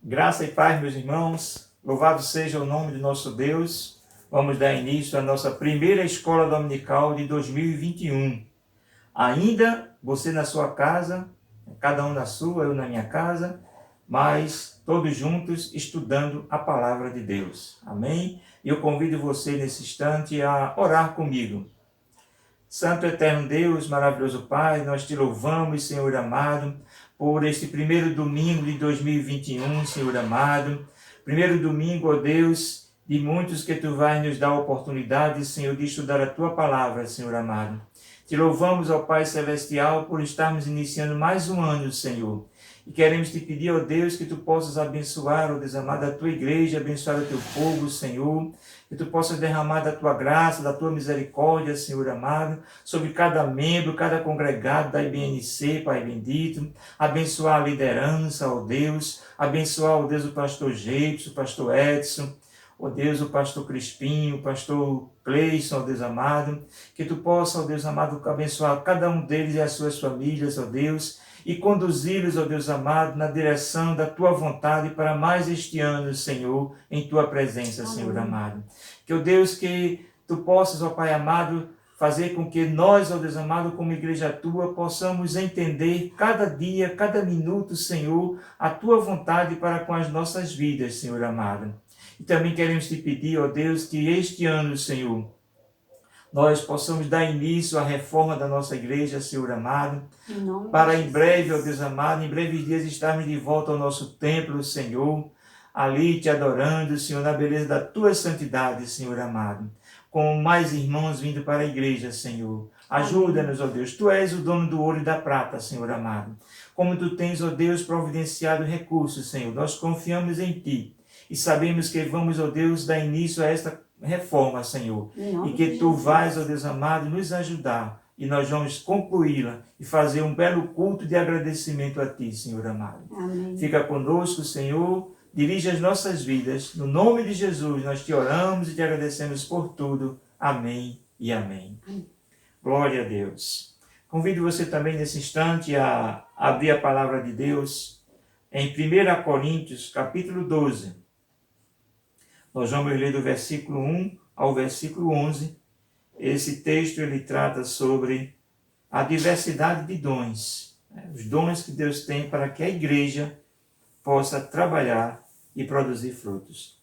Graça e paz, meus irmãos, louvado seja o nome de nosso Deus. Vamos dar início à nossa primeira escola dominical de 2021. Ainda você na sua casa, cada um na sua, eu na minha casa, mas todos juntos estudando a palavra de Deus. Amém? E eu convido você nesse instante a orar comigo. Santo eterno Deus, maravilhoso Pai, nós te louvamos, Senhor amado, por este primeiro domingo de 2021, Senhor amado. Primeiro domingo, ó Deus, de muitos que tu vais nos dar a oportunidade, Senhor, de estudar a tua palavra, Senhor amado. Te louvamos, ó Pai Celestial, por estarmos iniciando mais um ano, Senhor. E queremos te pedir, ó Deus, que tu possas abençoar, ó Deus amado, a tua igreja, abençoar o teu povo, Senhor. Que tu possas derramar da tua graça, da tua misericórdia, Senhor amado, sobre cada membro, cada congregado da IBNC, Pai bendito. Abençoar a liderança, ó Deus. Abençoar, ó Deus, o pastor Gleison, o pastor Edson. Ó Deus, o pastor Crispim, o pastor Cleison, ó Deus amado. Que tu possa, ó Deus amado, abençoar cada um deles e as suas famílias, ó Deus. E conduzi-los, ó Deus amado, na direção da tua vontade para mais este ano, Senhor, em tua presença, amém. Senhor amado. Que, ó Deus, que tu possas, ó Pai amado, fazer com que nós, ó Deus amado, como igreja tua, possamos entender cada dia, cada minuto, Senhor, a tua vontade para com as nossas vidas, Senhor amado. E também queremos te pedir, ó Deus, que este ano, Senhor, nós possamos dar início à reforma da nossa igreja, Senhor amado, para em breve, ó Deus amado, em breves dias estarmos de volta ao nosso templo, Senhor, ali te adorando, Senhor, na beleza da tua santidade, Senhor amado, com mais irmãos vindo para a igreja, Senhor. Ajuda-nos, ó Deus, tu és o dono do ouro e da prata, Senhor amado. Como tu tens, ó Deus, providenciado recursos, Senhor, nós confiamos em ti e sabemos que vamos, ó Deus, dar início a esta reforma, Senhor, e que tu vais, ó Deus amado, nos ajudar, e nós vamos concluí-la e fazer um belo culto de agradecimento a ti, Senhor amado. Amém. Fica conosco, Senhor, dirige as nossas vidas, no nome de Jesus, nós te oramos e te agradecemos por tudo. Amém e amém. Amém. Glória a Deus. Convido você também nesse instante a abrir a palavra de Deus em 1 Coríntios, capítulo 12. Nós vamos ler do versículo 1 ao versículo 11. Esse texto ele trata sobre a diversidade de dons, os dons que Deus tem para que a igreja possa trabalhar e produzir frutos.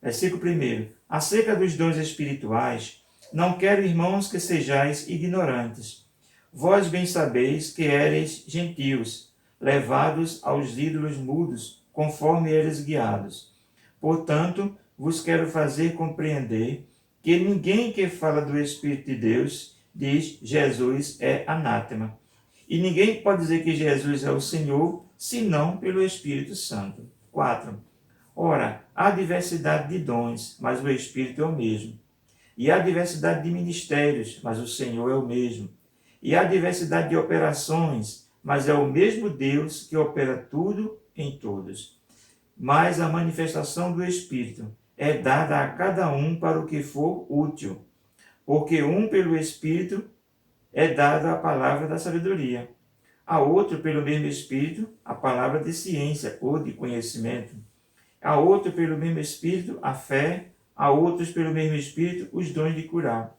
Versículo 1. Acerca dos dons espirituais, não quero, irmãos, que sejais ignorantes. Vós bem sabeis que éreis gentios, levados aos ídolos mudos, conforme eres guiados. Portanto, vos quero fazer compreender que ninguém que fala do Espírito de Deus diz Jesus é anátema. E ninguém pode dizer que Jesus é o Senhor, senão pelo Espírito Santo. 4. Ora, há diversidade de dons, mas o Espírito é o mesmo. E há diversidade de ministérios, mas o Senhor é o mesmo. E há diversidade de operações, mas é o mesmo Deus que opera tudo em todos. Mas a manifestação do Espírito é dada a cada um para o que for útil, porque um pelo Espírito é dada a palavra da sabedoria, a outro pelo mesmo Espírito a palavra de ciência ou de conhecimento, a outro pelo mesmo Espírito a fé, a outros pelo mesmo Espírito os dons de curar,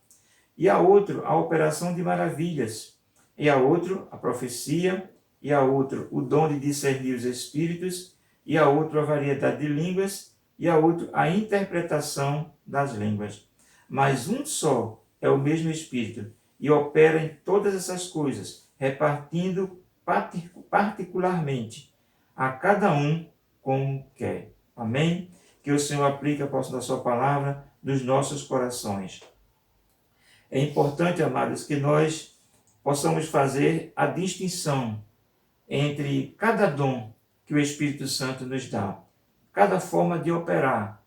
e a outro a operação de maravilhas, e a outro a profecia, e a outro o dom de discernir os espíritos, e a outro a variedade de línguas, e a outro a interpretação das línguas. Mas um só é o mesmo Espírito, e opera em todas essas coisas, repartindo particularmente a cada um como quer. Amém? Que o Senhor aplique a posse da sua palavra nos nossos corações. É importante, amados, que nós possamos fazer a distinção entre cada dom que o Espírito Santo nos dá, cada forma de operar.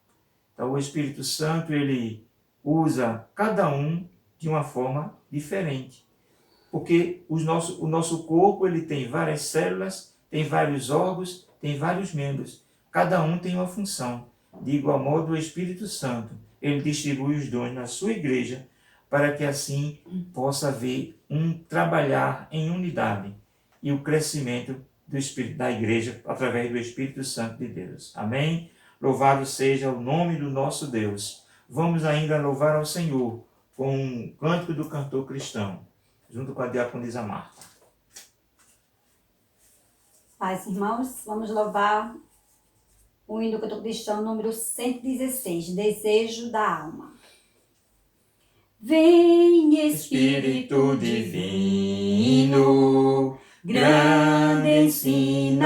Então, o Espírito Santo, ele usa cada um de uma forma diferente. Porque o nosso corpo, ele tem várias células, tem vários órgãos, tem vários membros. Cada um tem uma função. De igual modo, o Espírito Santo, ele distribui os dons na sua igreja para que assim possa haver um trabalhar em unidade e o crescimento do Espírito da igreja através do Espírito Santo de Deus. Amém? Louvado seja o nome do nosso Deus. Vamos ainda louvar ao Senhor com um cântico do cantor cristão, junto com a diaconisa Marta. Paz, irmãos, vamos louvar o hino do cantor cristão número 116, Desejo da Alma. Vem, Espírito Divino, grande ensinador,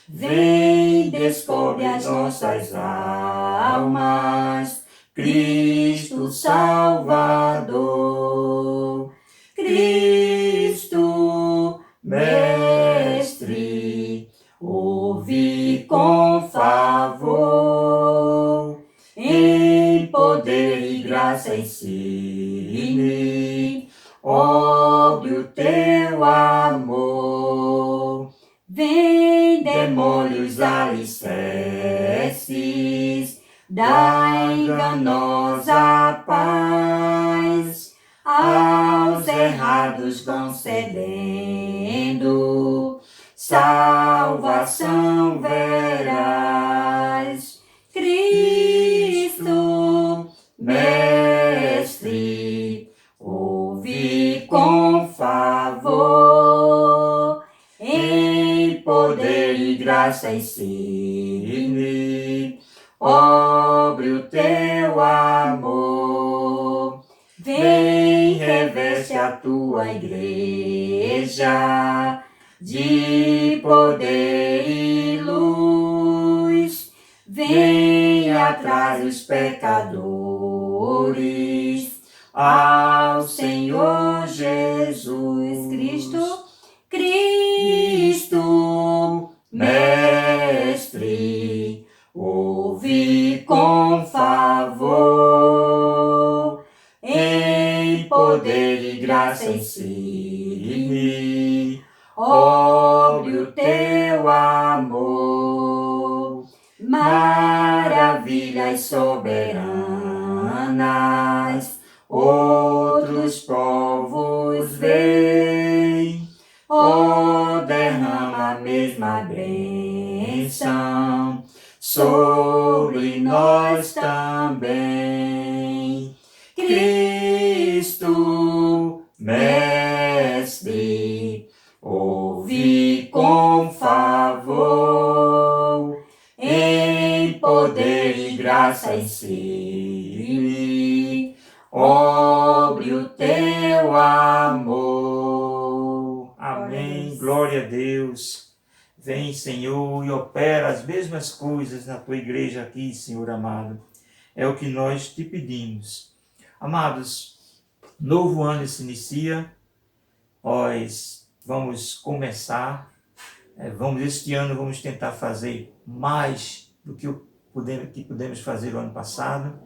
vem, descobre as nossas almas, Cristo Salvador, Cristo Mestre, ouve com favor, em poder e graça ensine, obre o teu amor. Vem, demole os alicerces da enganosa paz, aos errados concedendo salvação verás. Cristo, Mestre, ouve com favor, em poder e graça ensine, obre o teu amor. Vem, reveste a tua igreja de poder e luz, vem, atrai os pecadores ao Senhor Jesus. Cristo, Mestre, ouve com favor, em poder e graça ensine, obre o teu amor. Maravilhas soberanas, outros povos veem, derrama a mesma bênção sobre nós também. Cristo, Mestre, ouve com favor, em poder e graça ensine, obre o teu amor. Amém. Glória a Deus. Vem, Senhor, e opera as mesmas coisas na tua igreja aqui, Senhor amado. É o que nós te pedimos. Amados, novo ano se inicia. Nós vamos começar. Este ano vamos tentar fazer mais do que pudemos fazer o ano passado.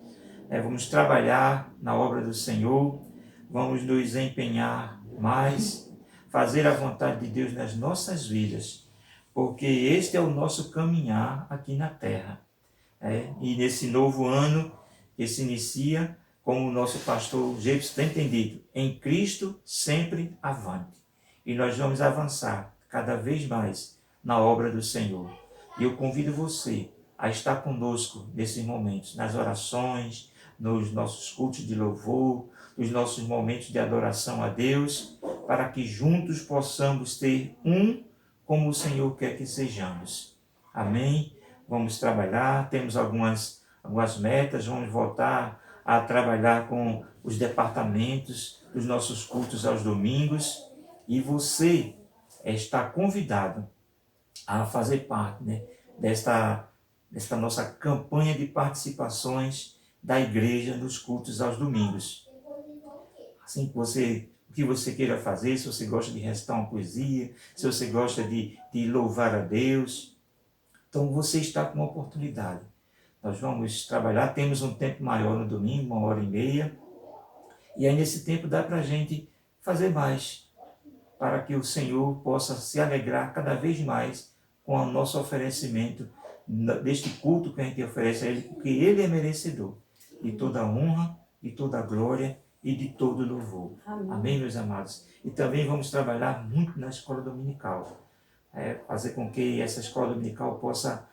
Vamos trabalhar na obra do Senhor. Vamos nos empenhar mais, fazer a vontade de Deus nas nossas vidas, porque este é o nosso caminhar aqui na terra. E nesse novo ano que se inicia, como o nosso pastor Gepes tem entendido, em Cristo sempre avante. E nós vamos avançar cada vez mais na obra do Senhor. E eu convido você a estar conosco nesses momentos, nas orações, nos nossos cultos de louvor, nos nossos momentos de adoração a Deus, para que juntos possamos ter como o Senhor quer que sejamos. Amém? Vamos trabalhar, temos algumas metas, vamos voltar a trabalhar com os departamentos dos nossos cultos aos domingos, e você está convidado a fazer parte, desta nossa campanha de participações da igreja nos cultos aos domingos. Assim o que você queira fazer, se você gosta de recitar uma poesia, se você gosta de louvar a Deus, então você está com uma oportunidade. Nós vamos trabalhar, temos um tempo maior no domingo, 1h30, e aí nesse tempo dá para a gente fazer mais, para que o Senhor possa se alegrar cada vez mais com o nosso oferecimento, deste culto que a gente oferece a Ele, porque Ele é merecedor de toda a honra, de toda a glória e de todo o louvor. Amém, meus amados? E também vamos trabalhar muito na escola dominical. Fazer com que essa escola dominical possa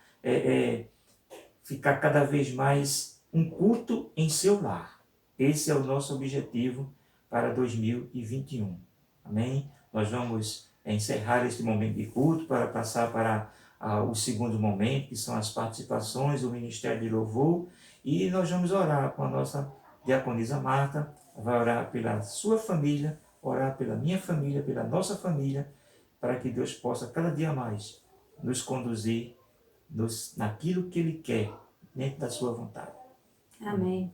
ficar cada vez mais um culto em seu lar. Esse é o nosso objetivo para 2021. Amém? Nós vamos encerrar este momento de culto para passar para o segundo momento, que são as participações do Ministério de Louvor, e nós vamos orar com a nossa diaconisa Marta, vai orar pela sua família, orar pela minha família, pela nossa família, para que Deus possa cada dia mais nos conduzir naquilo que Ele quer, dentro da sua vontade. Amém.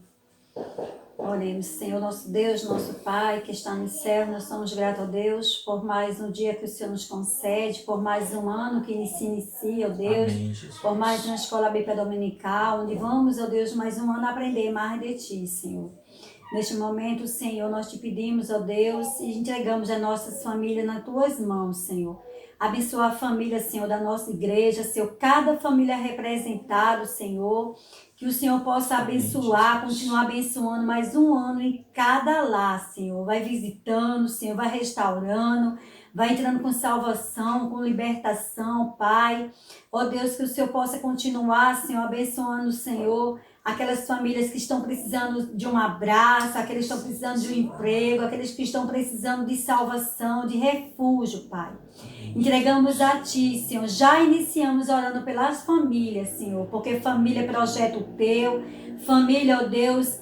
Oremos. Senhor, nosso Deus, nosso Pai, que está no céu, nós somos gratos a Deus por mais um dia que o Senhor nos concede, por mais um ano que se inicia, ó Deus, Amém, Jesus. por mais uma escola bíblica dominical, onde vamos, ó Deus, mais um ano aprender mais de Ti, Senhor. Neste momento, Senhor, nós te pedimos, ó Deus, e entregamos as nossas famílias nas Tuas mãos, Senhor. Abençoa a família, Senhor, da nossa igreja, Senhor, cada família representada, Senhor, que o Senhor possa abençoar, continuar abençoando mais um ano em cada lar, Senhor. Vai visitando, Senhor, vai restaurando, vai entrando com salvação, com libertação, Pai. Ó Deus, que o Senhor possa continuar, Senhor, abençoando, Senhor, aquelas famílias que estão precisando de um abraço, aqueles que estão precisando de um emprego, aqueles que estão precisando de salvação, de refúgio, Pai. Entregamos a Ti, Senhor. Já iniciamos orando pelas famílias, Senhor, porque família é projeto Teu. Família, ó Deus,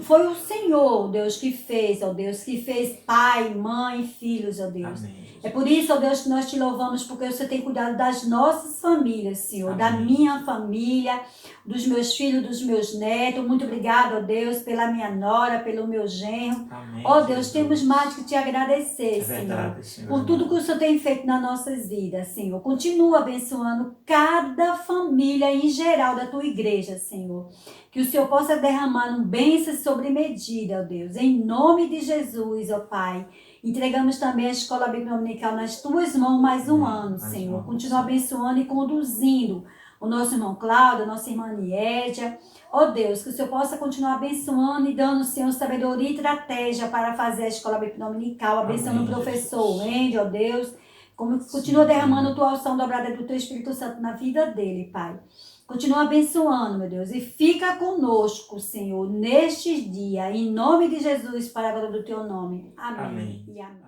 foi o Senhor, Deus, que fez, ó Deus, que fez pai, mãe, filhos, ó Deus. Amém. É por isso, ó Deus, que nós te louvamos, porque o Senhor tem cuidado das nossas famílias, Senhor, Amém. da minha família, dos meus filhos, dos meus netos. Muito obrigado, ó Deus, pela minha nora, pelo meu genro. Amém, Ó Deus, Jesus. temos mais que te agradecer, É verdade, Senhor. por tudo que o Senhor tem feito nas nossas vidas, Senhor. Continua abençoando cada família em geral da tua igreja, Senhor. Que o Senhor possa derramar um bênção sobre medida, ó Deus. Em nome de Jesus, ó Pai. Entregamos também a Escola Bíblica Dominical nas tuas mãos mais um ano, Senhor. Continua abençoando e conduzindo o nosso irmão Cláudio, a nossa irmã Niédia. Ó Deus, que o Senhor possa continuar abençoando e dando, Senhor, sabedoria e estratégia para fazer a Escola Bíblica Dominical. Abençoando o professor Wendy, ó Deus. Continua derramando a tua unção dobrada do teu Espírito Santo na vida dele, Pai. Continua abençoando, meu Deus, e fica conosco, Senhor, nestes dias, em nome de Jesus, para a glória do teu nome. Amém. Amém. E amém.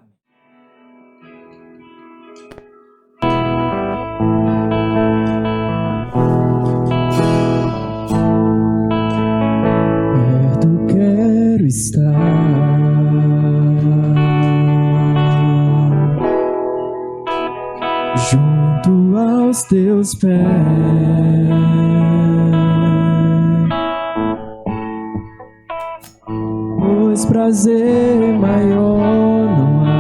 Perto quero estar, junto aos teus pés, pois prazer maior não há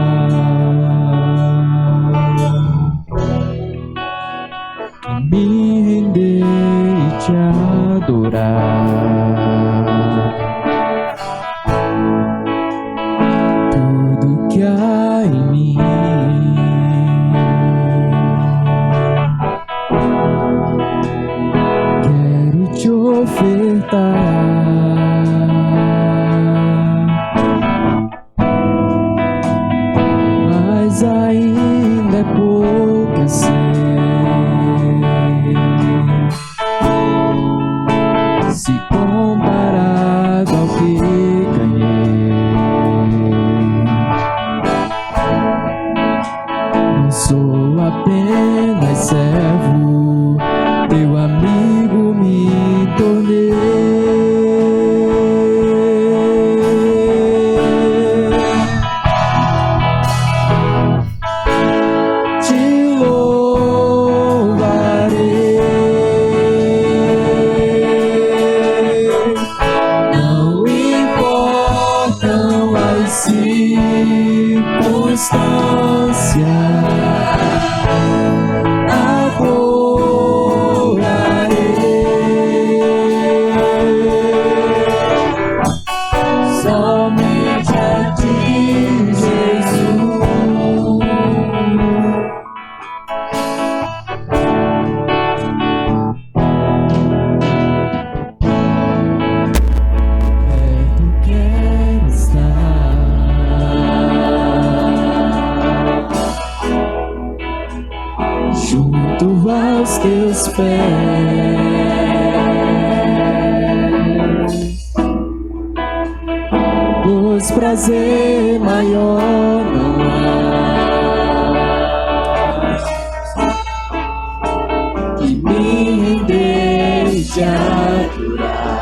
que me render e te adorar. Tudo que há em mim quero te ofertar. Mas ainda é pouco, eu sei. Se comparado ao que ganhei, não sou apenas servo, teu amigo me tornei. Te louvarei, não importam as circunstâncias, adorarei somente a ti, Jesus. Perto teus pés, pois prazer maior não há que me render e te adorar.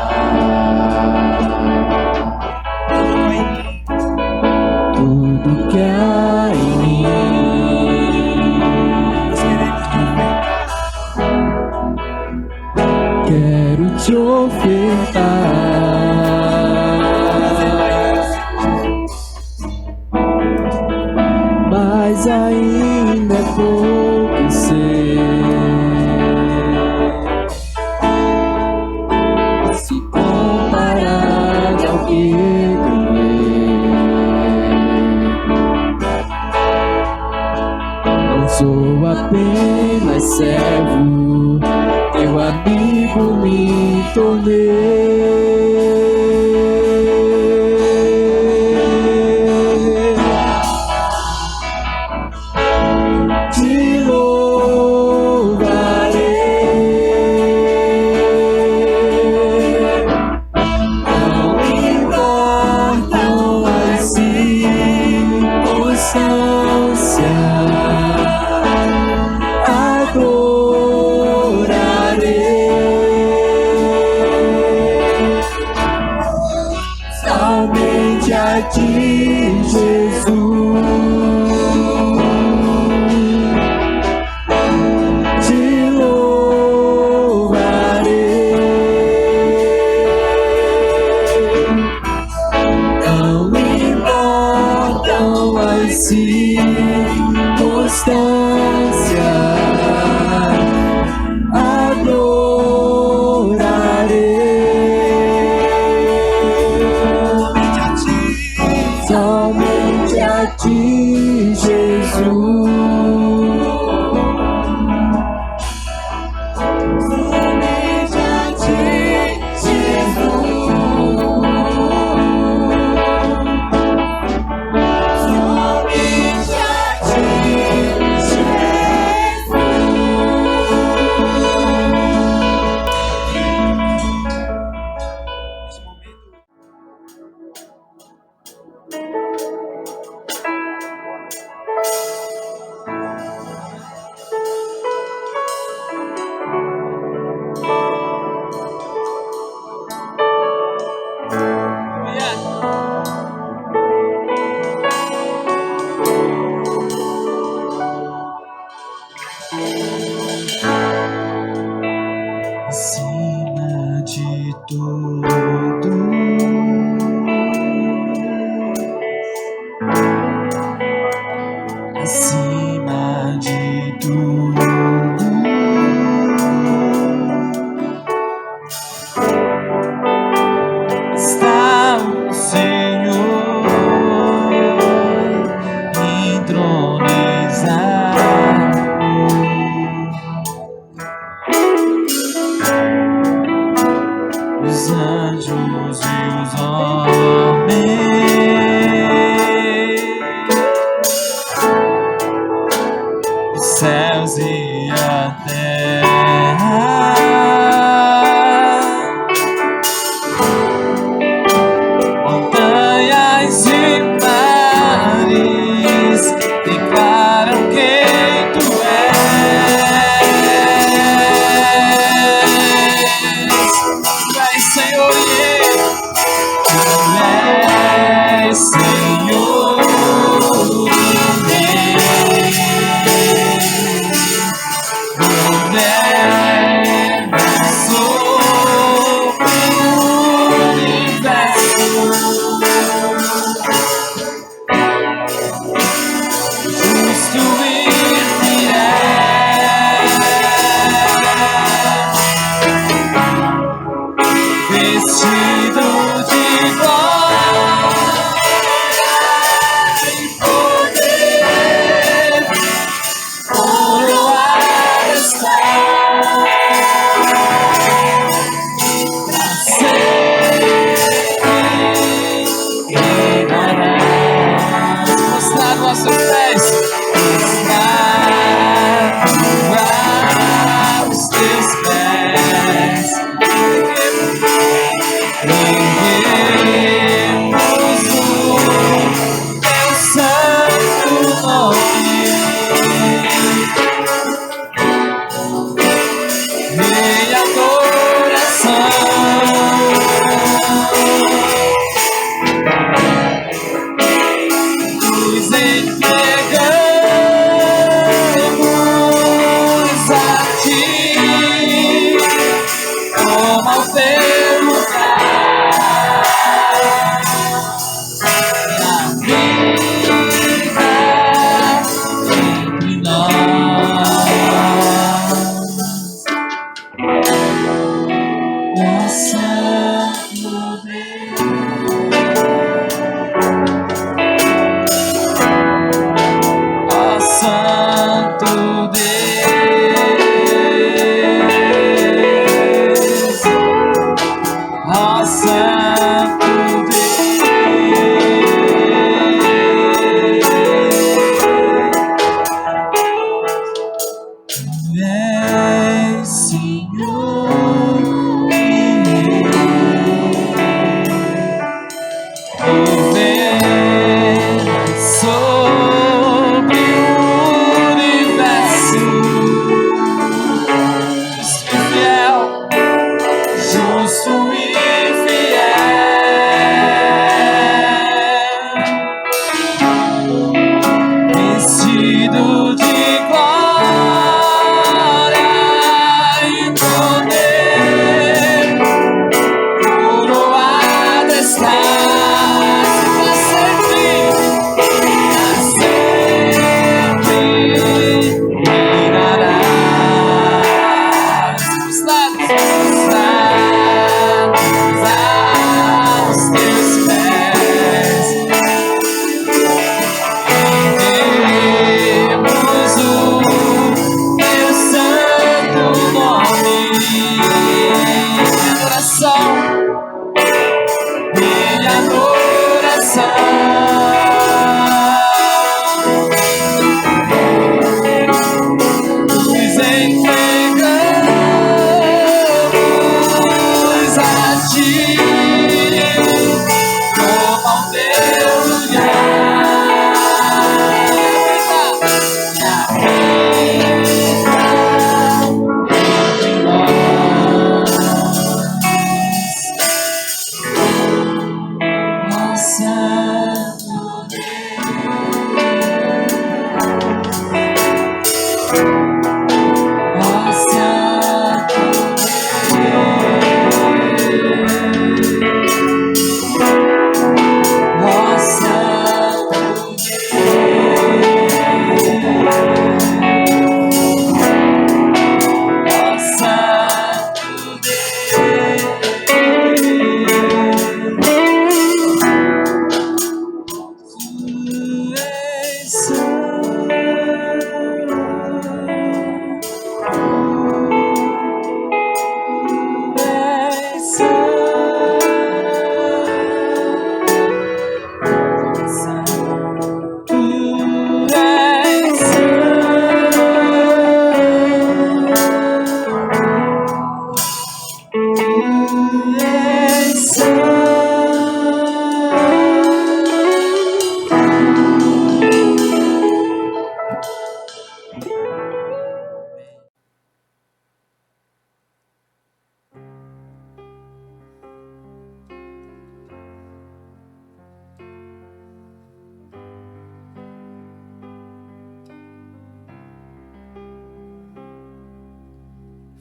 Tudo que há em mim quero te ofertar, mas ainda é pouco, eu sei. Se comparado ao que ganhei, não sou apenas servo, teu amigo me tornei. Te louvarei, não importam as circunstâncias, somente a ti, Jesus, te louvarei. Não importam as circunstâncias, somente a ti, Jesus. Somente a ti, Jesus. Somente a ti, Jesus. Santo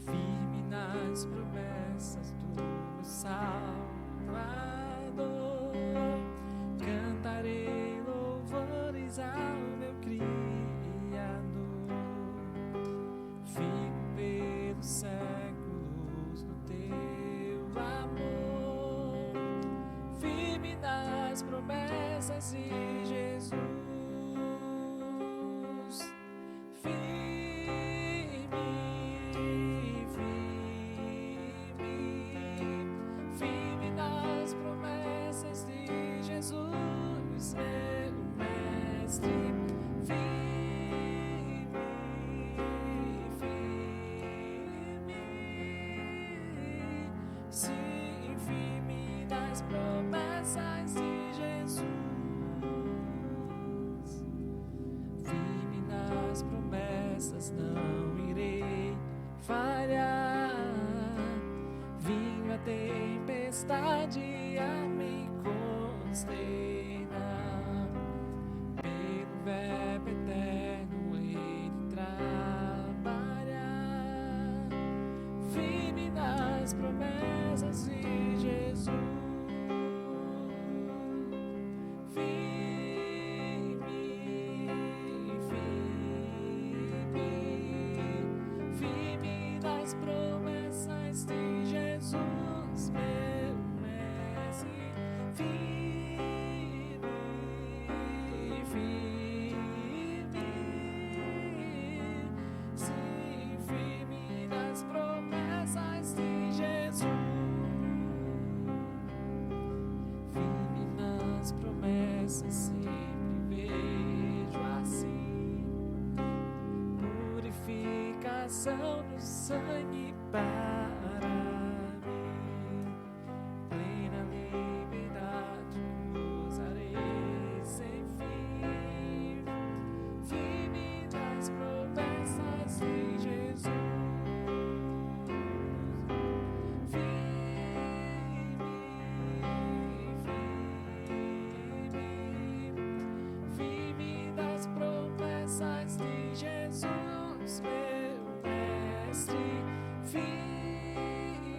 firme nas promessas do meu Salvador, cantarei louvores ao meu Criador. Fico pelos séculos no teu amor, firme nas promessas de Jesus. Firme nas promessas de Jesus, meu mestre. Sim, firme nas promessas de Jesus. Firme nas promessas, não irei falhar. Vinho a tempestade a me consternar, pelo verbo eterno hei de trabalhar. Firme nas promessas de Jesus. Firme nas promessas de Jesus, meu mestre. Firme, sim, firme nas promessas de Jesus. Firme nas promessas, sempre vejo assim purificação no sangue para mim, plena liberdade gozarei sem fim. Firme nas promessas de Jesus. Firme nas promessas de Jesus, meu mestre. Firme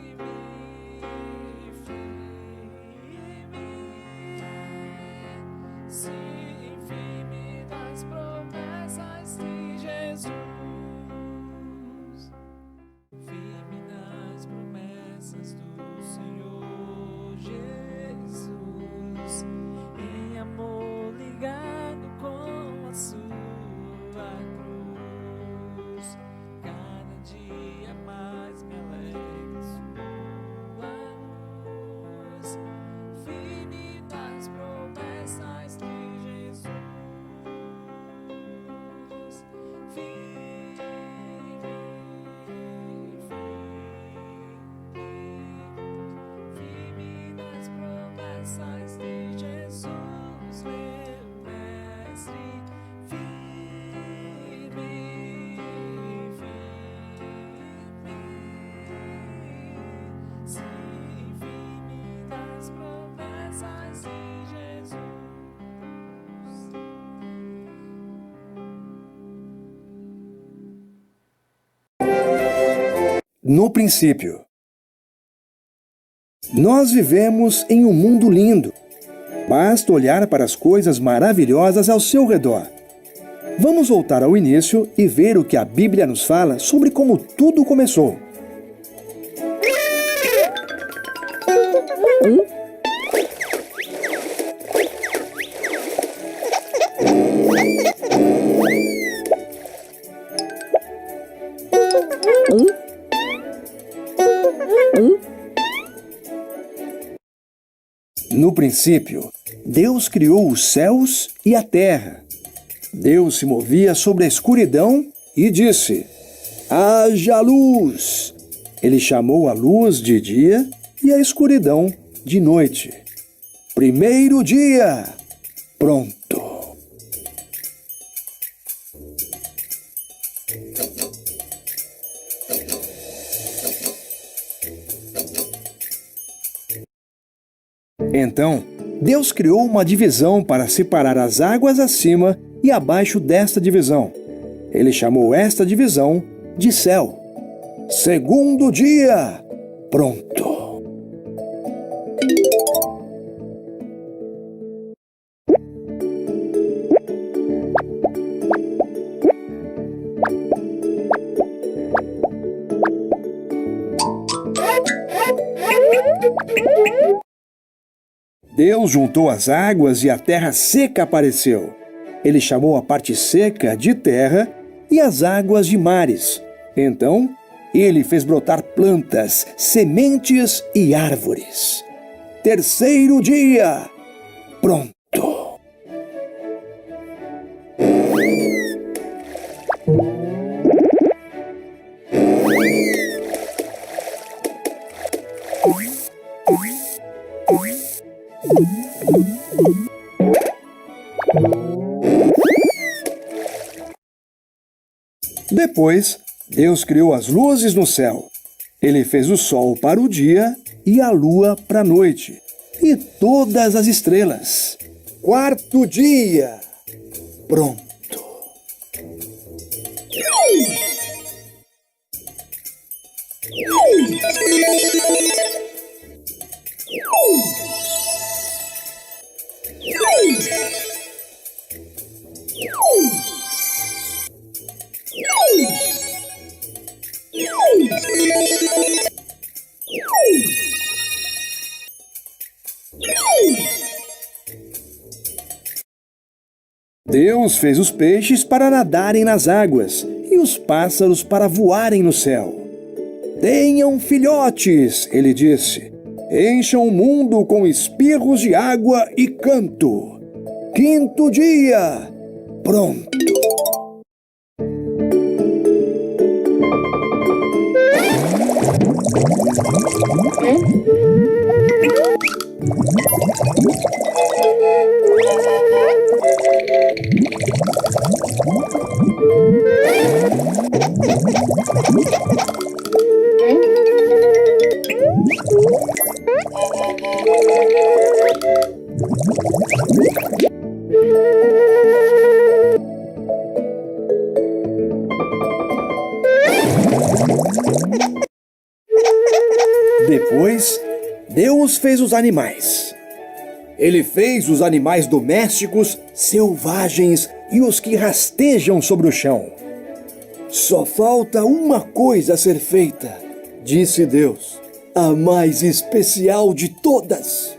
No princípio. Nós vivemos em um mundo lindo. Basta olhar para as coisas maravilhosas ao seu redor. Vamos voltar ao início e ver o que a Bíblia nos fala sobre como tudo começou. No princípio, Deus criou os céus e a terra. Deus se movia sobre a escuridão e disse: haja luz! Ele chamou a luz de dia e a escuridão de noite. Primeiro dia! Pronto! Então, Deus criou uma divisão para separar as águas acima e abaixo desta divisão. Ele chamou esta divisão de céu. Segundo dia, pronto. Deus juntou as águas e a terra seca apareceu. Ele chamou a parte seca de terra e as águas de mares. Então, ele fez brotar plantas, sementes e árvores. Terceiro dia, pronto. Depois, Deus criou as luzes no céu. Ele fez o sol para o dia e a lua para a noite, e todas as estrelas. Quarto dia, pronto. Deus fez os peixes para nadarem nas águas e os pássaros para voarem no céu. Tenham filhotes, ele disse. Encham o mundo com espirros de água e canto. Quinto dia, pronto. Depois, Deus fez os animais. Ele fez os animais domésticos, selvagens e os que rastejam sobre o chão. Só falta uma coisa a ser feita, disse Deus, a mais especial de todas.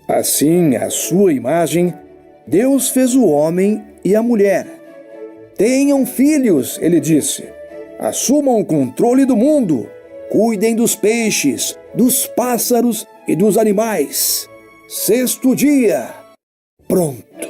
Assim, à sua imagem, Deus fez o homem e a mulher. Tenham filhos, ele disse. Assumam o controle do mundo. Cuidem dos peixes, dos pássaros e dos animais. Sexto dia, pronto.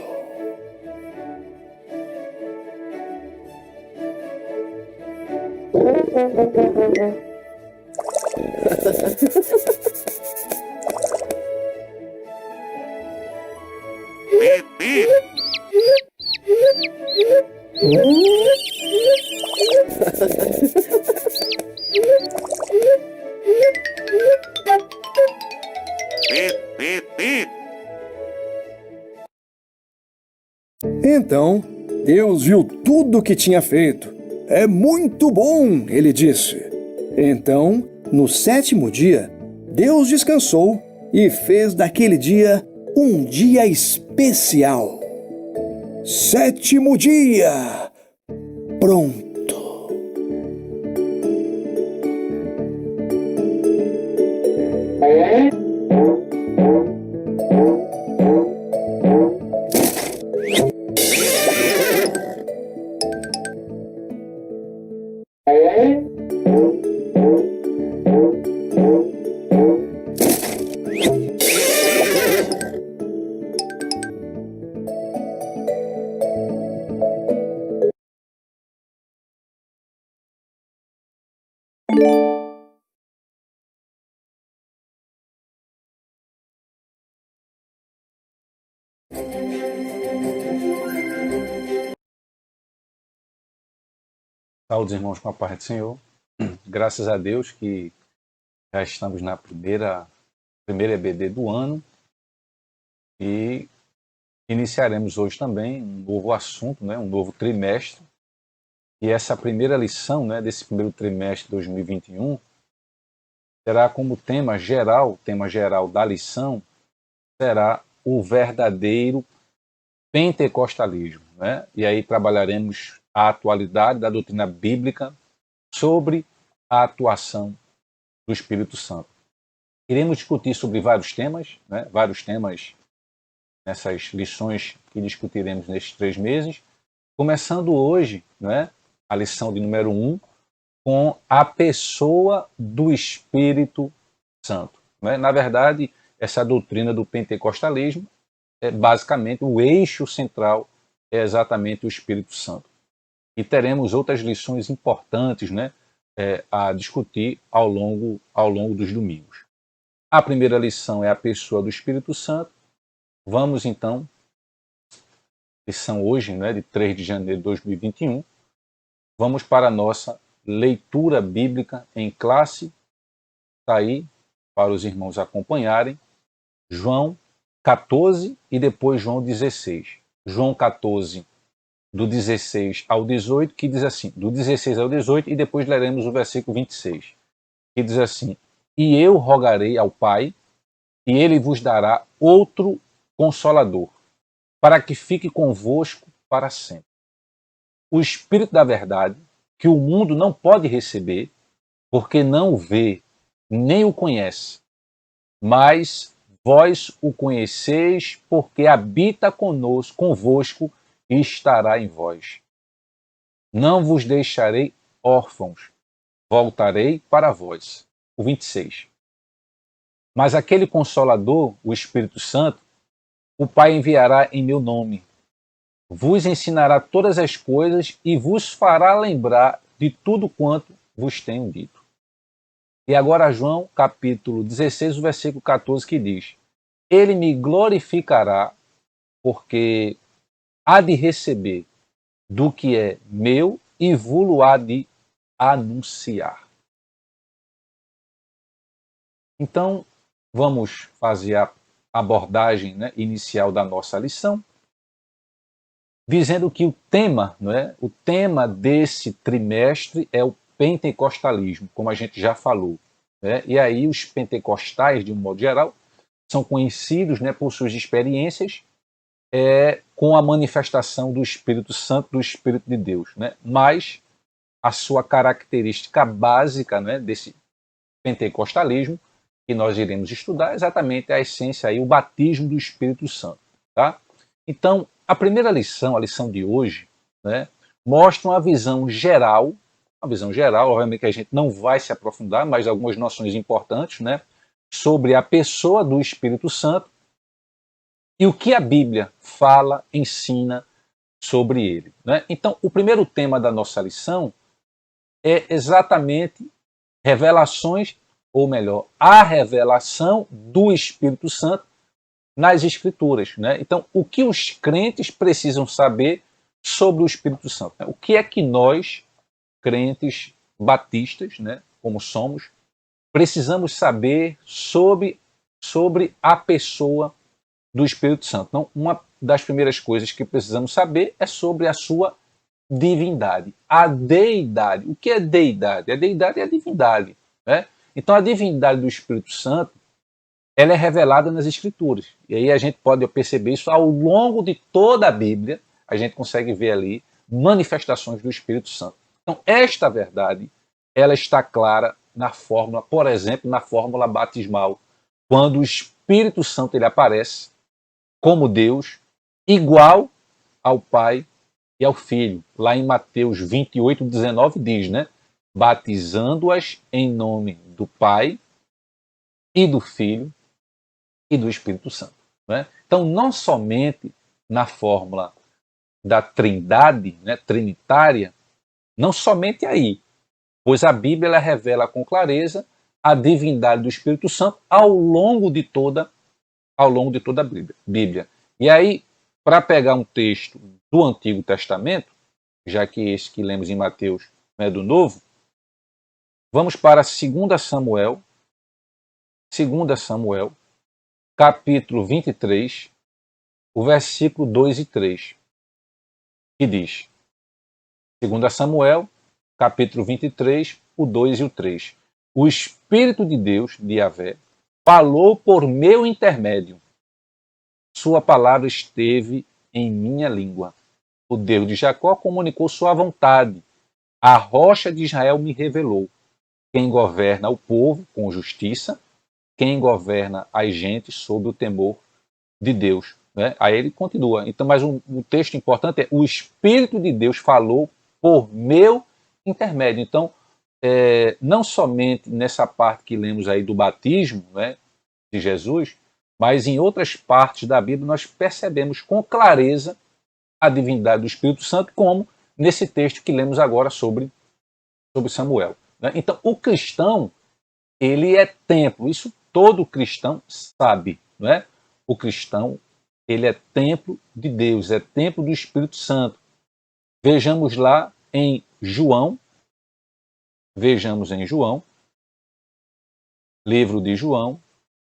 Então, Deus viu tudo o que tinha feito. É muito bom, ele disse. Então, no 7º dia, Deus descansou e fez daquele dia um dia especial. 7º dia. Pronto. Saúde, irmãos, com a paz do Senhor. Graças a Deus que já estamos na primeira EBD do ano e iniciaremos hoje também um novo assunto, um novo trimestre. E essa primeira lição desse primeiro trimestre de 2021 terá como tema geral da lição, será o verdadeiro pentecostalismo. E aí trabalharemos a atualidade da doutrina bíblica sobre a atuação do Espírito Santo. Iremos discutir sobre vários temas nessas lições que discutiremos nestes 3 meses, começando hoje, a lição de número 1, com a pessoa do Espírito Santo. Na verdade, essa doutrina do pentecostalismo é basicamente o eixo central, é exatamente o Espírito Santo. E teremos outras lições importantes a discutir ao longo dos domingos. A primeira lição é a pessoa do Espírito Santo. Vamos então, lição hoje, de 3 de janeiro de 2021, vamos para a nossa leitura bíblica em classe. Está aí para os irmãos acompanharem. João 14 e depois João 16. João 14, do 16 ao 18, que diz assim, do 16 ao 18, e depois leremos o versículo 26, que diz assim: E eu rogarei ao Pai, e ele vos dará outro Consolador, para que fique convosco para sempre. O Espírito da verdade, que o mundo não pode receber, porque não o vê, nem o conhece, mas vós o conheceis, porque habita convosco e estará em vós. Não vos deixarei órfãos, voltarei para vós. O 26. Mas aquele Consolador, o Espírito Santo, o Pai enviará em meu nome. Vos ensinará todas as coisas e vos fará lembrar de tudo quanto vos tenho dito. E agora João, capítulo 16, o versículo 14, que diz: Ele me glorificará, porque há de receber do que é meu e vou-lo há de anunciar. Então, vamos fazer a abordagem inicial da nossa lição, dizendo que o tema desse trimestre é o pentecostalismo, como a gente já falou. E aí os pentecostais, de um modo geral, são conhecidos por suas experiências com a manifestação do Espírito Santo, do Espírito de Deus. Mas a sua característica básica desse pentecostalismo, que nós iremos estudar, é exatamente a essência, o batismo do Espírito Santo. Tá? Então, a primeira lição, a lição de hoje, mostra uma visão geral, obviamente que a gente não vai se aprofundar, mas algumas noções importantes, sobre a pessoa do Espírito Santo e o que a Bíblia fala, ensina sobre ele. Então, o primeiro tema da nossa lição é exatamente revelações ou melhor, a revelação do Espírito Santo nas Escrituras, né? Então, o que os crentes precisam saber sobre o Espírito Santo? O que é que nós, crentes batistas, né, como somos, precisamos saber sobre a pessoa do Espírito Santo? Então, uma das primeiras coisas que precisamos saber é sobre a sua divindade, a deidade. O que é deidade? A deidade é a divindade, né? Então, a divindade do Espírito Santo, ela é revelada nas Escrituras. E aí a gente pode perceber isso ao longo de toda a Bíblia, a gente consegue ver ali manifestações do Espírito Santo. Então, esta verdade, ela está clara na fórmula, por exemplo, na fórmula batismal, quando o Espírito Santo ele aparece como Deus, igual ao Pai e ao Filho. Lá em Mateus 28, 19 diz, né? Batizando-as em nome do Pai e do Filho e do Espírito Santo. Né? Então, não somente na fórmula da Trindade, né, trinitária, não somente aí, pois a Bíblia ela revela com clareza a divindade do Espírito Santo ao longo de toda a Bíblia. E aí, para pegar um texto do Antigo Testamento, já que esse que lemos em Mateus não é do Novo, vamos para 2 Samuel, capítulo 23, o versículo 2 e 3, que diz, 2 Samuel, capítulo 23, o 2 e o 3. O Espírito de Deus, de Yahvé, falou por meu intermédio. Sua palavra esteve em minha língua. O Deus de Jacó comunicou sua vontade. A rocha de Israel me revelou. Quem governa o povo com justiça, quem governa as gentes sob o temor de Deus. Né? Aí ele continua. Então, mas um texto importante é: o Espírito de Deus falou por meu intermédio. Então, não somente nessa parte que lemos aí do batismo, né, de Jesus, mas em outras partes da Bíblia nós percebemos com clareza a divindade do Espírito Santo, como nesse texto que lemos agora sobre Samuel. Né? Então, o cristão, ele é templo. Isso todo cristão sabe. Né? O cristão, ele é templo de Deus, é templo do Espírito Santo. Vejamos em João, livro de João,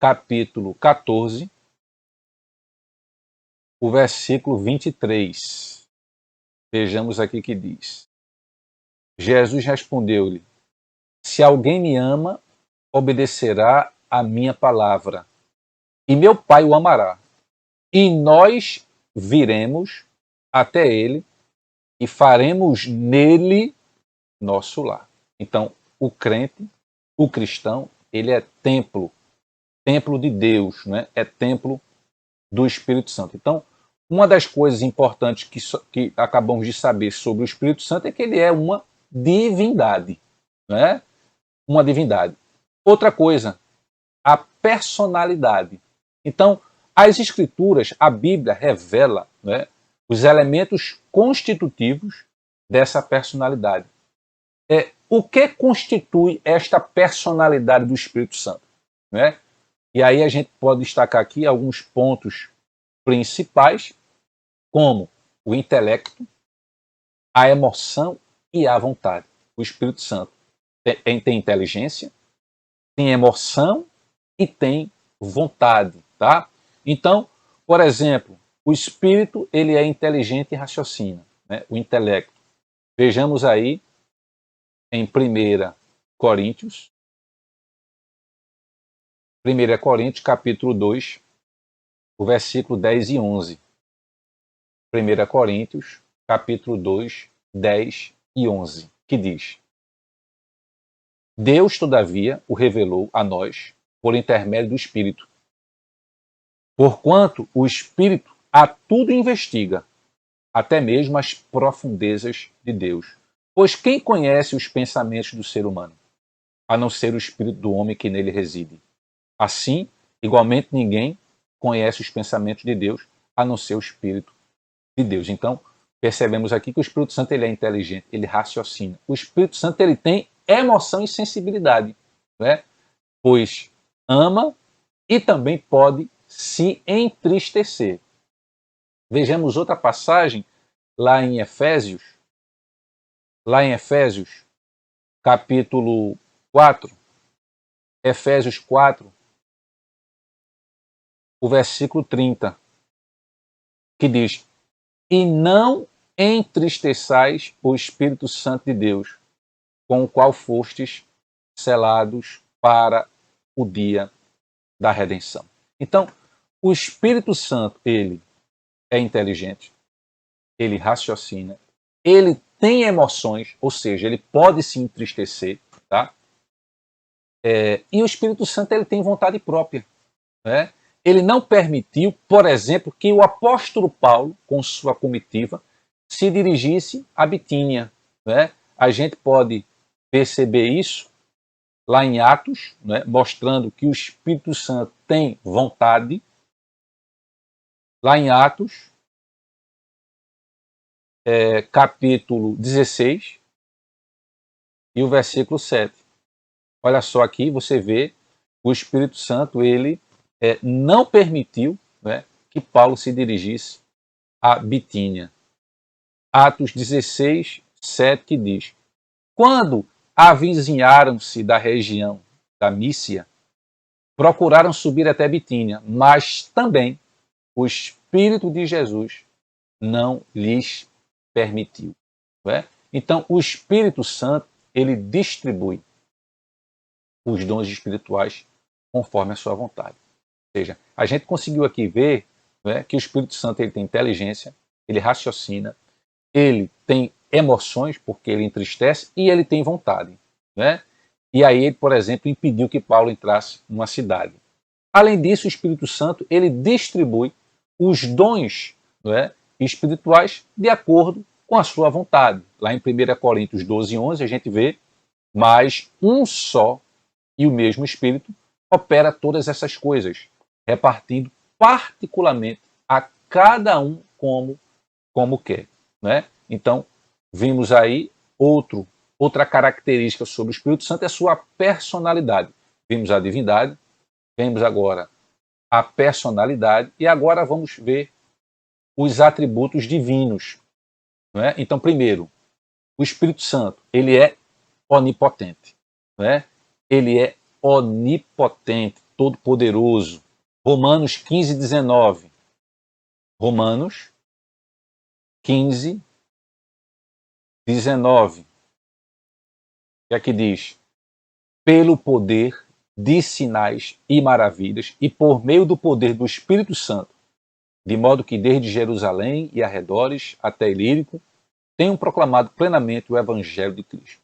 capítulo 14, o versículo 23. Vejamos aqui que diz: Jesus respondeu-lhe: se alguém me ama, obedecerá a minha palavra, e meu Pai o amará, e nós viremos até ele e faremos nele nosso lar. Então, o crente, o cristão, ele é templo de Deus, né? É templo do Espírito Santo. Então, uma das coisas importantes que acabamos de saber sobre o Espírito Santo é que ele é uma divindade, né? Uma divindade. Outra coisa, a personalidade. Então, as Escrituras, a Bíblia revela, né, os elementos constitutivos dessa personalidade. O que constitui esta personalidade do Espírito Santo? Né? E aí a gente pode destacar aqui alguns pontos principais, como o intelecto, a emoção e a vontade. O Espírito Santo tem inteligência, tem emoção e tem vontade. Tá? Então, por exemplo, o Espírito ele é inteligente e raciocina, né? O intelecto. Vejamos aí em 1 Coríntios, capítulo 2, o versículo 10 e 11. 1 Coríntios, capítulo 2, 10 e 11, que diz: Deus, todavia, o revelou a nós por intermédio do Espírito. Porquanto o Espírito a tudo investiga, até mesmo as profundezas de Deus. Pois quem conhece os pensamentos do ser humano, a não ser o Espírito do homem que nele reside? Assim, igualmente ninguém conhece os pensamentos de Deus, a não ser o Espírito de Deus. Então, percebemos aqui que o Espírito Santo ele é inteligente, ele raciocina. O Espírito Santo ele tem emoção e sensibilidade. Né? pois ama e também pode se entristecer. Vejamos outra passagem lá em Efésios, capítulo 4, Efésios 4, o versículo 30, que diz: e não entristeçais o Espírito Santo de Deus, com o qual fostes selados para o dia da redenção. Então, o Espírito Santo, ele é inteligente, ele raciocina, ele tem emoções, ou seja, ele pode se entristecer, tá? E o Espírito Santo, ele tem vontade própria, né? Ele não permitiu, por exemplo, que o apóstolo Paulo, com sua comitiva, se dirigisse a Bitínia, né? A gente pode perceber isso lá em Atos, né? Mostrando que o Espírito Santo tem vontade. Lá em Atos, capítulo 16 e o versículo 7. Olha só aqui, você vê o Espírito Santo, ele não permitiu, né, que Paulo se dirigisse a Bitínia. Atos 16, 7, que diz: quando avizinharam-se da região da Mícia, procuraram subir até Bitínia, mas também o Espírito de Jesus não lhes permitiu. Não é? Então, o Espírito Santo, ele distribui os dons espirituais conforme a sua vontade. Ou seja, a gente conseguiu aqui ver, né, que o Espírito Santo, ele tem inteligência, ele raciocina, ele tem emoções, porque ele entristece, e ele tem vontade. Né? E aí ele, por exemplo, impediu que Paulo entrasse numa cidade. Além disso, o Espírito Santo, ele distribui os dons, né, espirituais de acordo com a sua vontade. Lá em 1 Coríntios 12, 11, a gente vê: mas um só e o mesmo Espírito opera todas essas coisas, repartindo particularmente a cada um como quer. Né? Então, vimos aí outra característica sobre o Espírito Santo, é a sua personalidade. Vimos a divindade, vemos agora a personalidade, e agora vamos ver os atributos divinos. Não é? Então, primeiro, o Espírito Santo, ele é onipotente. Não é? Ele é onipotente, todo-poderoso. Romanos 15, 19. Romanos 15, 19. Que aqui diz: pelo poder de sinais e maravilhas e por meio do poder do Espírito Santo, de modo que desde Jerusalém e arredores até Ilírico tenham proclamado plenamente o Evangelho de Cristo.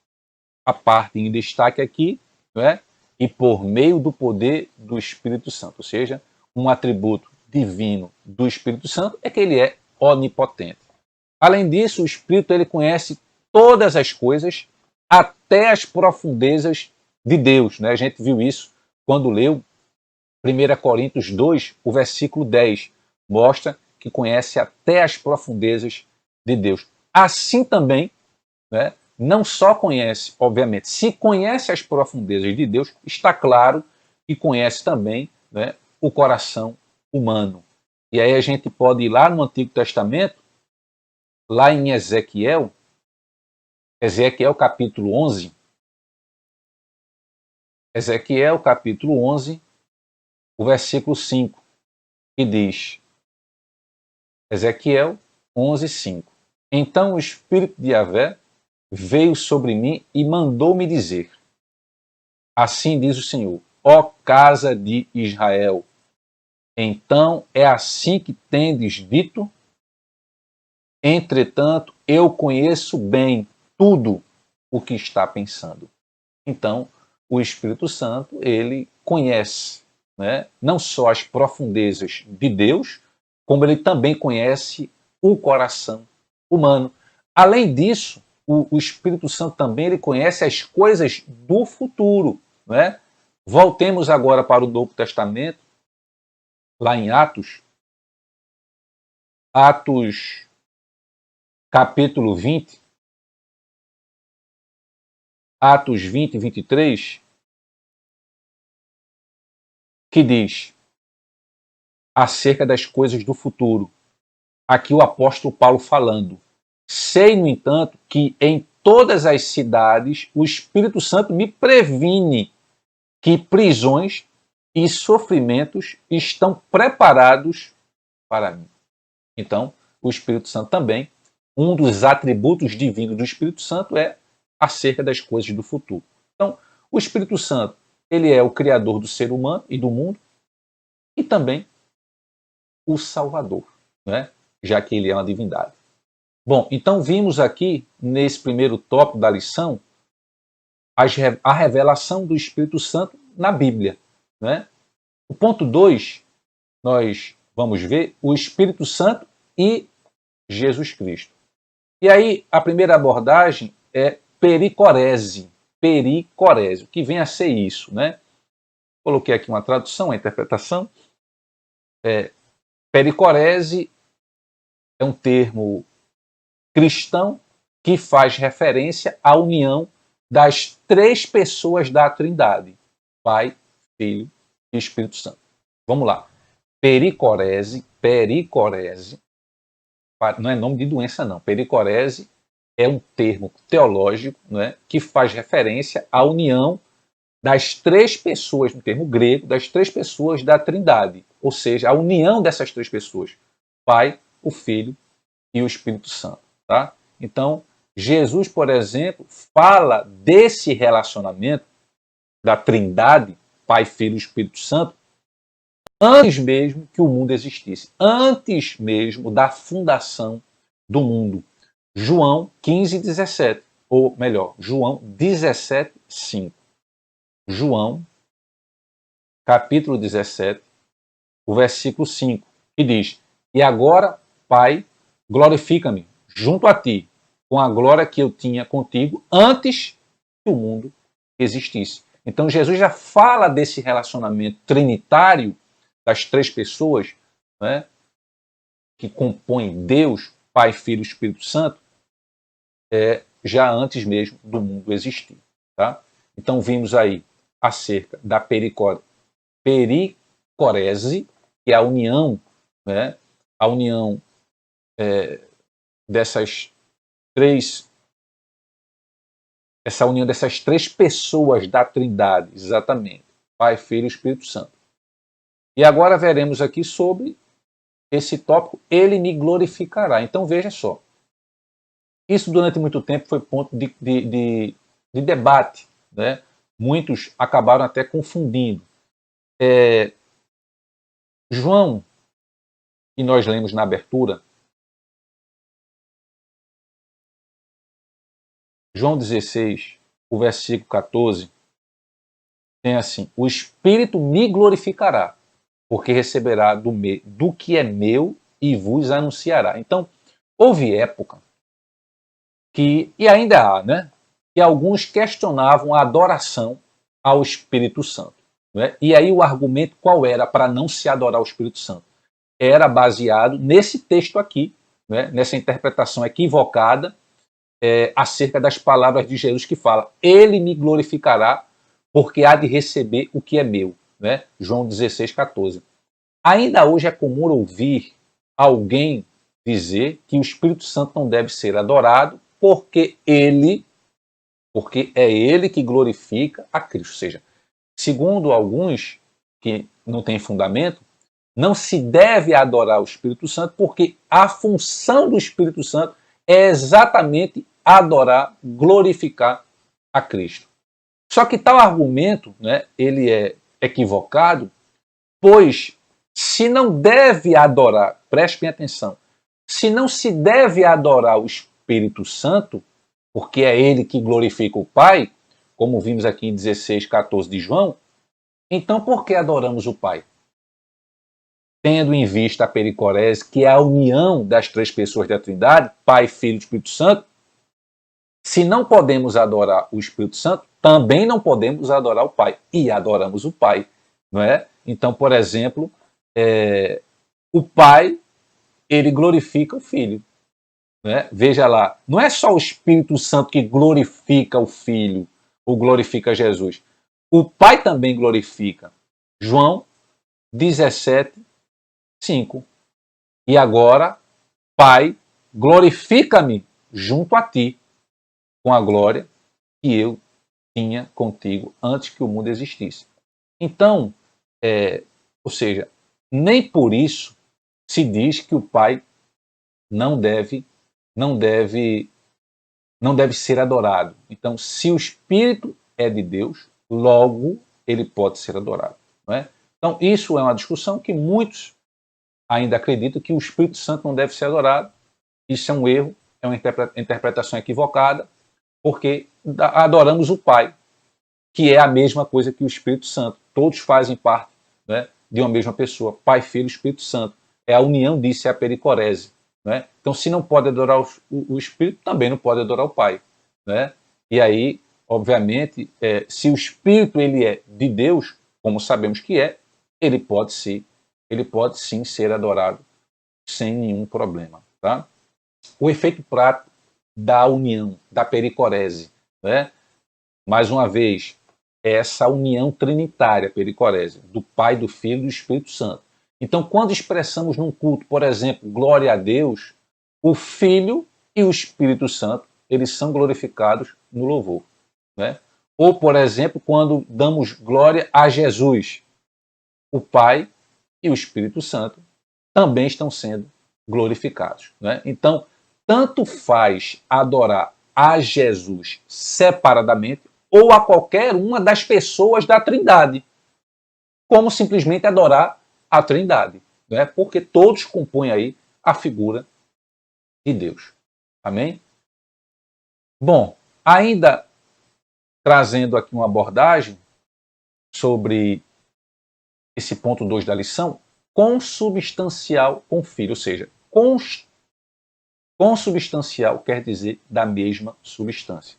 A parte em destaque aqui, não é? E por meio do poder do Espírito Santo, ou seja, um atributo divino do Espírito Santo é que ele é onipotente. Além disso, o Espírito, ele conhece todas as coisas, até as profundezas de Deus. Né? A gente viu isso quando leu 1 Coríntios 2, o versículo 10. Mostra que conhece até as profundezas de Deus. Assim também, né, não só conhece, obviamente, se conhece as profundezas de Deus, está claro que conhece também, né, o coração humano. E aí a gente pode ir lá no Antigo Testamento, lá em Ezequiel capítulo 11. Ezequiel capítulo 11, o versículo 5, que diz: Ezequiel 11, 5. Então o Espírito de Yahvé veio sobre mim e mandou-me dizer: assim diz o Senhor, ó casa de Israel, então é assim que tendes dito? Entretanto, eu conheço bem tudo o que está pensando. Então, o Espírito Santo, ele conhece, né, não só as profundezas de Deus, como ele também conhece o coração humano. Além disso, o Espírito Santo também ele conhece as coisas do futuro. Né? Voltemos agora para o Novo Testamento, lá em Atos capítulo 20, Atos 20, 23, que diz acerca das coisas do futuro. Aqui o apóstolo Paulo falando. Sei, no entanto, que em todas as cidades o Espírito Santo me previne que prisões e sofrimentos estão preparados para mim. Então, o Espírito Santo também, um dos atributos divinos do Espírito Santo é acerca das coisas do futuro. Então, o Espírito Santo, ele é o criador do ser humano e do mundo e também o Salvador, né? Já que ele é uma divindade. Bom, então vimos aqui, nesse primeiro tópico da lição, a revelação do Espírito Santo na Bíblia, né? O ponto 2, nós vamos ver o Espírito Santo e Jesus Cristo. E aí, a primeira abordagem é pericorese. Pericorese, o que vem a ser isso, né? Coloquei aqui uma tradução, a interpretação. Pericorese é um termo cristão que faz referência à união das três pessoas da Trindade: Pai, Filho e Espírito Santo. Vamos lá. Pericorese não é nome de doença, não. Pericorese é um termo teológico, né, que faz referência à união das três pessoas, no termo grego, das três pessoas da Trindade. Ou seja, a união dessas três pessoas: Pai, o Filho e o Espírito Santo. Tá? Então, Jesus, por exemplo, fala desse relacionamento da Trindade, Pai, Filho e Espírito Santo, antes mesmo que o mundo existisse, antes mesmo da fundação do mundo. João 15:17, ou melhor, João 17:5. João, capítulo 17, o versículo 5, que diz: E agora, Pai, glorifica-me junto a ti, com a glória que eu tinha contigo antes que o mundo existisse. Então Jesus já fala desse relacionamento trinitário das três pessoas, né, que compõem Deus, Pai, Filho e Espírito Santo, já antes mesmo do mundo existir. Tá? Então vimos aí acerca da pericorese, que é a união, né, dessas três, essa união dessas três pessoas da Trindade, exatamente, Pai, Filho e Espírito Santo. E agora veremos aqui sobre esse tópico: ele me glorificará. Então veja só, isso durante muito tempo foi ponto de debate, né? Muitos acabaram até confundindo. João, que nós lemos na abertura, João 16, o versículo 14, tem assim: o Espírito me glorificará, porque receberá do que é meu e vos anunciará. Então, houve época que, e ainda há, né, que alguns questionavam a adoração ao Espírito Santo. Né? E aí o argumento qual era para não se adorar ao Espírito Santo? Era baseado nesse texto aqui, né, nessa interpretação equivocada acerca das palavras de Jesus que fala: ele me glorificará, porque há de receber o que é meu. Né? João 16:14. Ainda hoje é comum ouvir alguém dizer que o Espírito Santo não deve ser adorado porque é ele que glorifica a Cristo. Ou seja, segundo alguns que não têm fundamento, não se deve adorar o Espírito Santo porque a função do Espírito Santo é exatamente adorar, glorificar a Cristo. Só que tal argumento, né, ele é equivocado, pois se não deve adorar, prestem atenção, se não se deve adorar o Espírito Santo, porque é ele que glorifica o Pai, como vimos aqui em 16:14 de João, então por que adoramos o Pai? Tendo em vista a pericorese, que é a união das três pessoas da Trindade, Pai, Filho e Espírito Santo, se não podemos adorar o Espírito Santo, também não podemos adorar o Pai. E adoramos o Pai, não é? Então, por exemplo, o Pai, ele glorifica o Filho. Né? Veja lá, não é só o Espírito Santo que glorifica o Filho, ou glorifica Jesus. O Pai também glorifica. João 17:5. E agora, Pai, glorifica-me junto a ti, com a glória que eu tinha contigo antes que o mundo existisse. Então, ou seja, nem por isso se diz que o Pai não deve ser adorado. Então, se o Espírito é de Deus, logo ele pode ser adorado. Não é? Então, isso é uma discussão que muitos ainda acreditam que o Espírito Santo não deve ser adorado. Isso é um erro, é uma interpretação equivocada, porque adoramos o Pai, que é a mesma coisa que o Espírito Santo. Todos fazem parte, né, de uma mesma pessoa. Pai, Filho e Espírito Santo. É a união disso, é a pericorese. Né? Então, se não pode adorar o Espírito, também não pode adorar o Pai. Né? E aí, obviamente, se o Espírito ele é de Deus, como sabemos que é, ele pode sim ser adorado sem nenhum problema. Tá? O efeito prático da união, da pericorese, né? Mais uma vez, essa união trinitária, pericorese, do Pai, do Filho e do Espírito Santo. Então, quando expressamos num culto, por exemplo, glória a Deus, o Filho e o Espírito Santo, eles são glorificados no louvor. Né? Ou, por exemplo, quando damos glória a Jesus, o Pai e o Espírito Santo também estão sendo glorificados. Né? Então, tanto faz adorar a Jesus separadamente ou a qualquer uma das pessoas da Trindade, como simplesmente adorar a Trindade, né? Porque todos compõem aí a figura de Deus. Amém? Bom, ainda trazendo aqui uma abordagem sobre esse ponto 2 da lição, consubstancial com filho, ou seja, consubstancial quer dizer da mesma substância.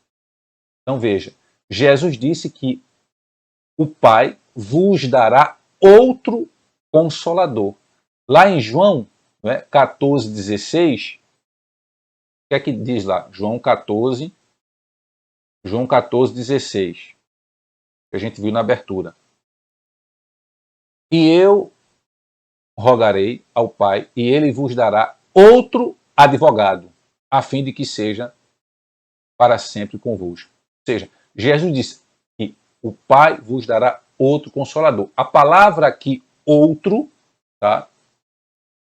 Então veja, Jesus disse que o Pai vos dará outro Consolador. Lá em João, né, 14,16, o que é que diz lá? João 14,16, que a gente viu na abertura. E eu rogarei ao Pai, e ele vos dará outro advogado, a fim de que seja para sempre convosco. Ou seja, Jesus disse que o Pai vos dará outro Consolador. A palavra aqui, outro, tá?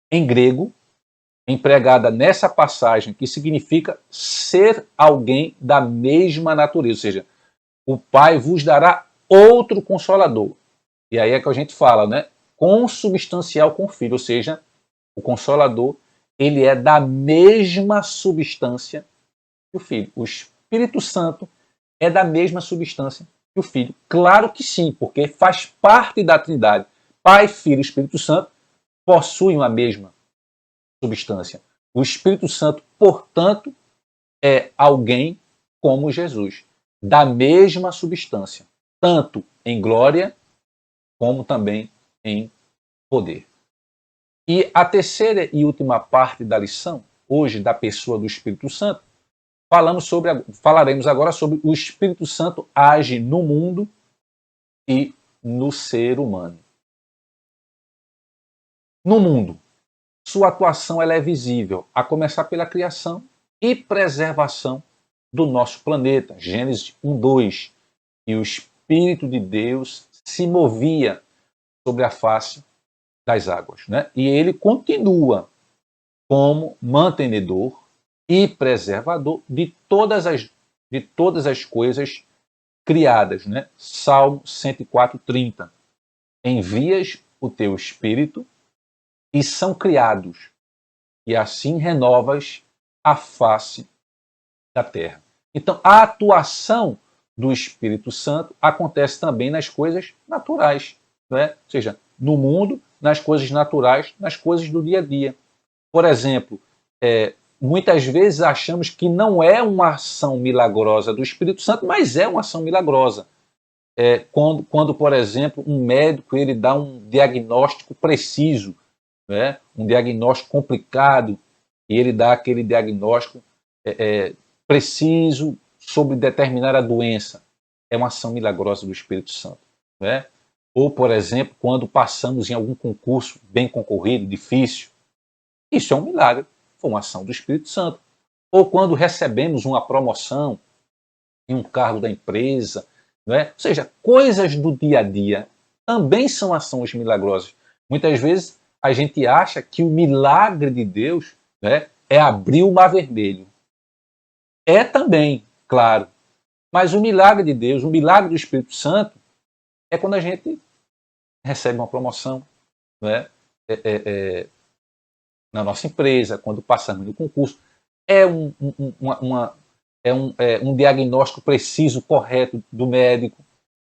Em grego, empregada nessa passagem, que significa ser alguém da mesma natureza, ou seja, o Pai vos dará outro Consolador. E aí é que a gente fala, né? Consubstancial com o Filho, ou seja, o Consolador, ele é da mesma substância que o Filho. O Espírito Santo é da mesma substância que o Filho. Claro que sim, porque faz parte da Trindade. Pai, Filho e Espírito Santo possuem a mesma substância. O Espírito Santo, portanto, é alguém como Jesus, da mesma substância, tanto em glória como também em poder. E a terceira e última parte da lição, hoje, da pessoa do Espírito Santo, falaremos agora sobre o Espírito Santo age no mundo e no ser humano. No mundo, sua atuação ela é visível, a começar pela criação e preservação do nosso planeta. Gênesis 1:2. E o Espírito de Deus se movia sobre a face das águas. Né? E ele continua como mantenedor e preservador de todas as coisas criadas. Né? Salmo 104:30. Envias o teu Espírito e são criados, e assim renovas a face da terra. Então, a atuação do Espírito Santo acontece também nas coisas naturais, né? Ou seja, no mundo, nas coisas naturais, nas coisas do dia a dia. Por exemplo, muitas vezes achamos que não é uma ação milagrosa do Espírito Santo, mas é uma ação milagrosa. Quando, por exemplo, um médico ele dá um diagnóstico preciso, né? Um diagnóstico complicado, e ele dá aquele diagnóstico preciso sobre determinada doença. É uma ação milagrosa do Espírito Santo. Né? Ou, por exemplo, quando passamos em algum concurso bem concorrido, difícil. Isso é um milagre, foi uma ação do Espírito Santo. Ou quando recebemos uma promoção em um cargo da empresa, não é? Ou seja, coisas do dia a dia também são ações milagrosas. Muitas vezes a gente acha que o milagre de Deus, né, é abrir o mar vermelho. É também, claro. Mas o milagre de Deus, o milagre do Espírito Santo, é quando a gente recebe uma promoção, né, na nossa empresa, quando passamos no concurso. É um diagnóstico preciso, correto do médico.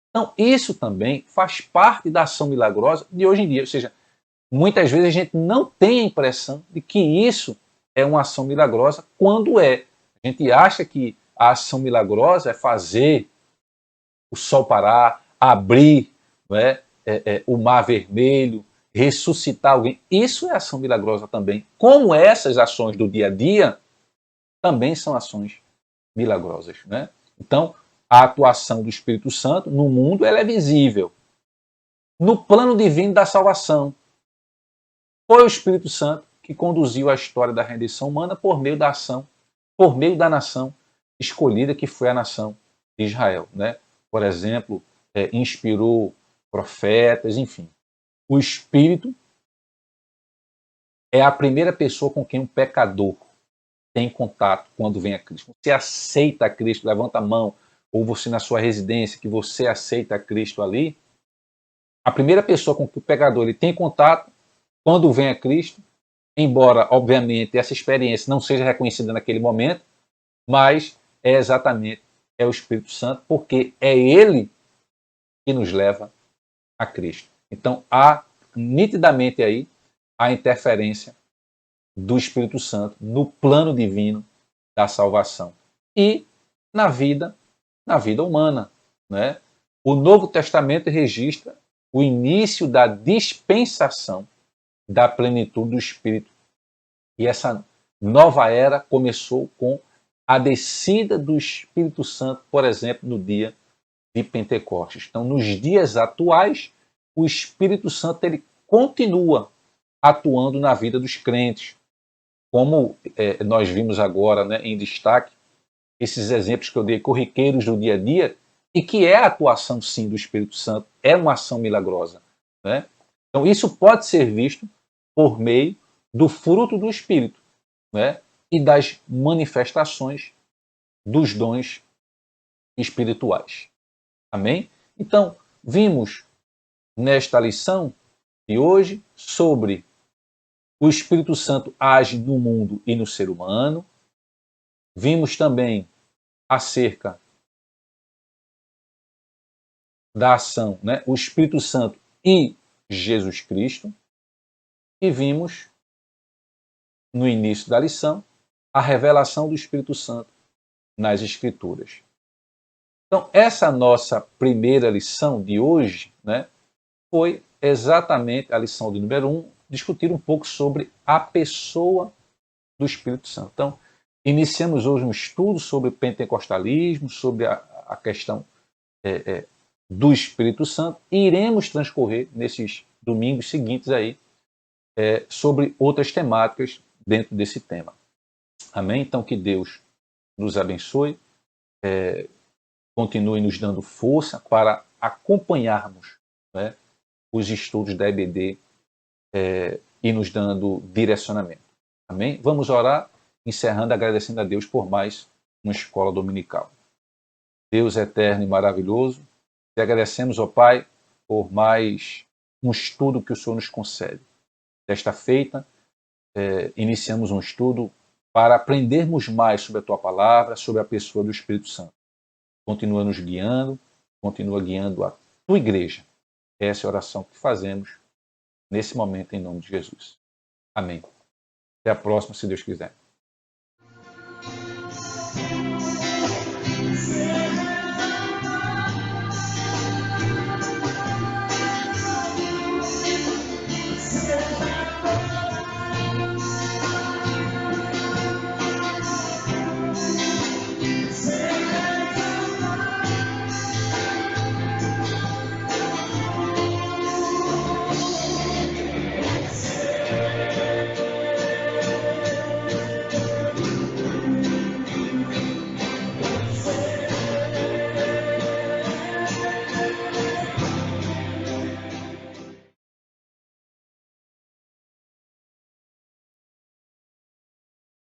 Então, isso também faz parte da ação milagrosa de hoje em dia. Ou seja, muitas vezes a gente não tem a impressão de que isso é uma ação milagrosa quando é. A gente acha que a ação milagrosa é fazer o sol parar, abrir, não é? O mar vermelho, ressuscitar alguém. Isso é ação milagrosa também. Como essas ações do dia a dia também são ações milagrosas, né? Então, a atuação do Espírito Santo no mundo ela é visível. No plano divino da salvação, foi o Espírito Santo que conduziu a história da redenção humana por meio da ação, por meio da nação escolhida que foi a nação de Israel, né? Por exemplo, inspirou profetas, enfim. O Espírito é a primeira pessoa com quem um pecador tem contato quando vem a Cristo. Você aceita a Cristo, levanta a mão, ou você na sua residência, que você aceita a Cristo ali, a primeira pessoa com que o pecador ele tem contato quando vem a Cristo, embora, obviamente, essa experiência não seja reconhecida naquele momento, mas é exatamente o Espírito Santo, porque é Ele que nos leva a Cristo. Então, há nitidamente aí a interferência do Espírito Santo no plano divino da salvação e na vida humana, né? O Novo Testamento registra o início da dispensação da plenitude do Espírito. E essa nova era começou com a descida do Espírito Santo, por exemplo, no dia de Pentecostes. Então, nos dias atuais, o Espírito Santo ele continua atuando na vida dos crentes. Como nós vimos agora, né, em destaque, esses exemplos que eu dei corriqueiros do dia a dia, e que é a atuação, sim, do Espírito Santo, é uma ação milagrosa, né? Então, isso pode ser visto por meio do fruto do Espírito, né, e das manifestações dos dons espirituais. Amém? Então, vimos nesta lição de hoje sobre o Espírito Santo age no mundo e no ser humano. Vimos também acerca da ação, né? O Espírito Santo e Jesus Cristo. E vimos, no início da lição, a revelação do Espírito Santo nas Escrituras. Então, essa nossa primeira lição de hoje, né, foi exatamente a lição de número 1, discutir um pouco sobre a pessoa do Espírito Santo. Então, iniciamos hoje um estudo sobre pentecostalismo, sobre a questão do Espírito Santo, e iremos transcorrer nesses domingos seguintes aí sobre outras temáticas dentro desse tema. Amém? Então, que Deus nos abençoe, continue nos dando força para acompanharmos, né, os estudos da EBD e nos dando direcionamento. Amém? Vamos orar, encerrando, agradecendo a Deus por mais uma escola dominical. Deus eterno e maravilhoso, te agradecemos, ó Pai, por mais um estudo que o Senhor nos concede. Desta feita, iniciamos um estudo para aprendermos mais sobre a Tua Palavra, sobre a pessoa do Espírito Santo. Continua nos guiando, continua guiando a Tua Igreja. Essa é a oração que fazemos nesse momento, em nome de Jesus. Amém. Até a próxima, se Deus quiser.